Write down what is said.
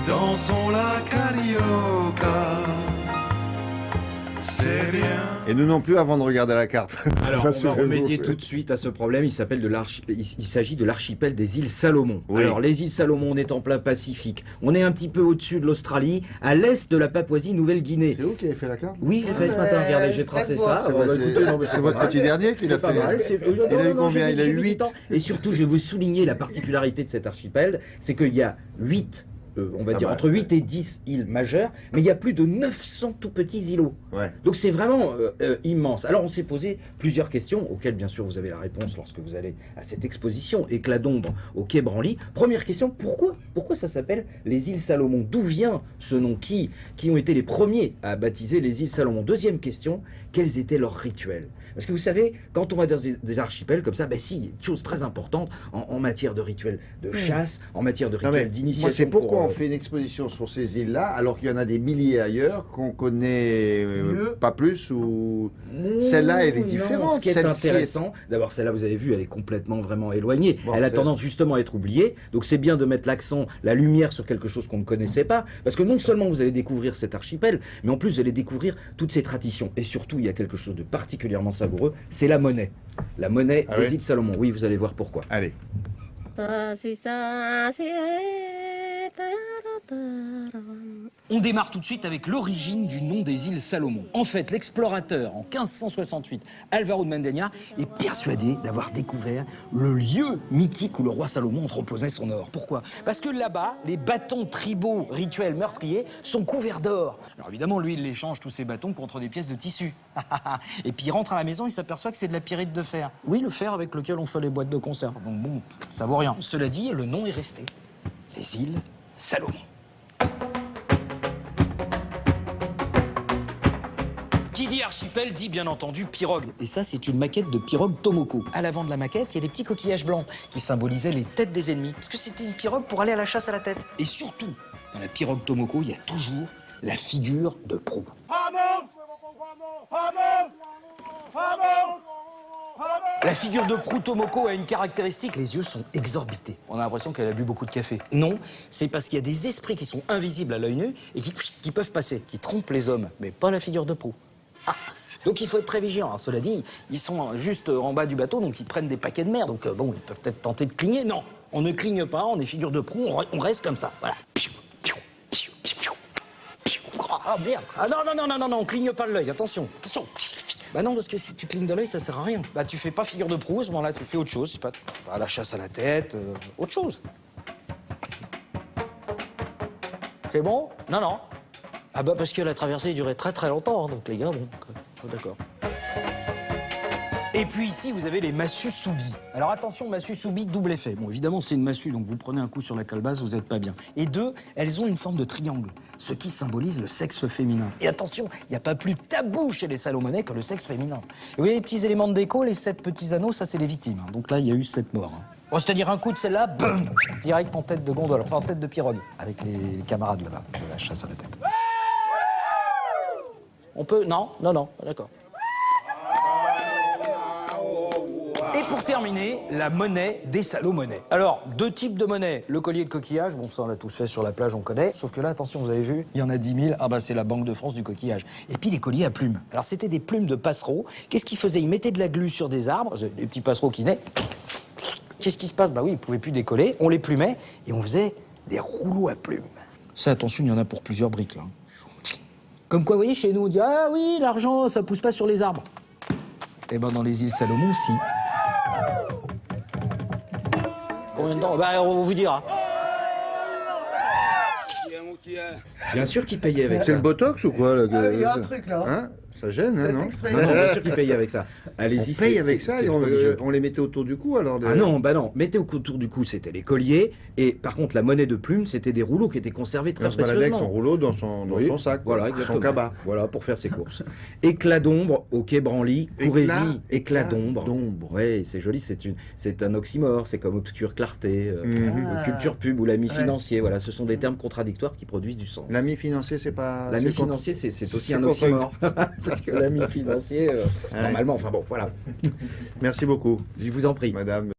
dansons la carioca. C'est bien. Et nous non plus avant de regarder la carte. Alors, on va Rassurez-vous. remédier tout de suite à ce problème. Il s'agit de l'archipel des îles Salomon. Oui. Alors, les îles Salomon, on est en plein Pacifique. On est un petit peu au-dessus de l'Australie, à l'est de la Papouasie-Nouvelle-Guinée. C'est vous qui avez fait la carte? Oui, j'ai fait ce matin. Regardez, j'ai tracé ça. C'est Bon, bah, écoutez, non, mais c'est pas votre mal. petit dernier qui l'a C'est pas fait. mal. Il a eu combien? Il a eu 8. Et surtout, je vais vous souligner la particularité de cet archipel, c'est qu'il y a 8, on va dire bah, entre 8 et 10 îles majeures, mais il y a plus de 900 tout petits îlots. Ouais. Donc c'est vraiment immense. Alors on s'est posé plusieurs questions, auxquelles bien sûr vous avez la réponse lorsque vous allez à cette exposition Éclat d'ombre au Quai Branly. Première question, pourquoi ça s'appelle les îles Salomon? D'où vient ce nom? Qui ont été les premiers à baptiser les îles Salomon? Deuxième question, quels étaient leurs rituels? Parce que vous savez, quand on va dans des archipels comme ça, ben si, il y a une chose très importante en matière de rituels de chasse, en matière de Non, mais rituels d'initiation. moi, c'est pourquoi pour, on fait une exposition sur ces îles-là, alors qu'il y en a des milliers ailleurs qu'on connaît pas plus, ou celle-là, elle est Non, différente. ce qui est Celle-ci intéressant, d'abord celle-là, vous avez vu, elle est complètement vraiment éloignée. Bon, elle a c'est- tendance justement à être oubliée. Donc c'est bien de mettre l'accent, la lumière sur quelque chose qu'on ne connaissait pas. Parce que non seulement vous allez découvrir cet archipel, mais en plus vous allez découvrir toutes ces traditions. Et surtout, il y a quelque chose de particulièrement savoureux, c'est la monnaie. La monnaie Ah des oui îles Salomon. Oui, vous allez voir pourquoi. Allez. On démarre tout de suite avec l'origine du nom des îles Salomon. En fait, l'explorateur, en 1568, Álvaro de Mendeña, est persuadé d'avoir découvert le lieu mythique où le roi Salomon entreposait son or. Pourquoi? Parce que là-bas, les bâtons tribaux rituels meurtriers sont couverts d'or. Alors évidemment, lui, il échange tous ces bâtons contre des pièces de tissu. Et puis il rentre à la maison, il s'aperçoit que c'est de la pyrite de fer. Oui, le fer avec lequel on fait les boîtes de conserve. Donc bon, ça vaut rien. Cela dit, le nom est resté. Les îles Salomon. Qui dit archipel dit bien entendu pirogue. Et ça, c'est une maquette de pirogue Tomoko. À l'avant de la maquette, il y a des petits coquillages blancs qui symbolisaient les têtes des ennemis. Parce que c'était une pirogue pour aller à la chasse à la tête. Et surtout, dans la pirogue Tomoko, il y a toujours la figure de proue. La figure de proue Tomoko a une caractéristique, les yeux sont exorbités. On a l'impression qu'elle a bu beaucoup de café. Non, c'est parce qu'il y a des esprits qui sont invisibles à l'œil nu et qui peuvent passer, qui trompent les hommes, mais pas la figure de proue. Ah. Donc il faut être très vigilant. Alors, cela dit, ils sont juste en bas du bateau, donc ils prennent des paquets de mer. Donc bon, ils peuvent peut-être tenter de cligner. Non, on ne cligne pas, on est figure de proue, on reste comme ça. Voilà. Ah merde. Ah non, on cligne pas de l'œil, attention. Bah non, parce que si tu clignes de l'œil, ça sert à rien. Bah tu fais pas figure de proue, à ce moment-là, tu fais autre chose. Je sais pas, tu vas à la chasse à la tête, autre chose. C'est bon? Non. Ah bah parce que la traversée durait très très longtemps, hein, donc les gars, bon, d'accord. Et puis ici, vous avez les massues soubi. Alors attention, massue soubi, double effet. Bon, évidemment, c'est une massue, donc vous prenez un coup sur la calebasse, vous n'êtes pas bien. Et deux, elles ont une forme de triangle, ce qui symbolise le sexe féminin. Et attention, il n'y a pas plus tabou chez les Salomonais que le sexe féminin. Et vous voyez les petits éléments de déco, les 7 petits anneaux, ça c'est les victimes. Hein. Donc là, il y a eu 7 morts. Hein. Bon, c'est-à-dire un coup de celle-là, boum, direct en tête de gondole, enfin en tête de pirogue, avec les camarades là-bas, de la chasse à la tête. On peut... Non, d'accord. Et pour terminer, la monnaie des Salomonais. Alors, 2 types de monnaie. Le collier de coquillage, bon ça on l'a tous fait sur la plage, on connaît. Sauf que là, attention, vous avez vu, il y en a 10 000. Ah bah c'est la Banque de France du coquillage. Et puis les colliers à plumes. Alors c'était des plumes de passereaux. Qu'est-ce qu'ils faisaient? Ils mettaient de la glu sur des arbres, des petits passereaux qui naissent. Qu'est-ce qui se passe? Bah oui, ils pouvaient plus décoller. On les plumait et on faisait des rouleaux à plumes. Ça, attention, il y en a pour plusieurs briques là. Comme quoi, vous voyez, chez nous, on dit ah oui, l'argent, ça pousse pas sur les arbres. Eh ben dans les îles Salomon, si. Combien de temps? Bah, on va vous dire. Hein. Bien sûr qu'il payait avec C'est ça. le Botox ou quoi là, Il y a un truc là. Hein? Ça gêne, hein, Cette non? expression. Non, bien sûr qu'il payait avec ça. On Allez-y, paye avec ça c'est et on, religieux. on les mettait autour du cou alors. Ah non, bah non. Mettez autour du cou, c'était les colliers. Et par contre, la monnaie de plume, c'était des rouleaux qui étaient conservés très On se baladait avec son précieusement. rouleau dans son sac, Voilà, quoi, exactement. son cabas. Voilà, pour faire ses courses. Éclat d'ombre au Quai Branly, Courrésie, éclat d'ombre. Oui, c'est joli, c'est un oxymore, c'est comme obscure clarté, culture pub ou l'ami financier. Voilà, ce sont des termes contradictoires qui produisent du sens. L'ami financier, c'est pas. L'ami c'est contre- financier, c'est aussi c'est un contre- oxymore. Parce que l'ami financier, normalement, enfin bon, voilà. Merci beaucoup, Je vous en prie. madame.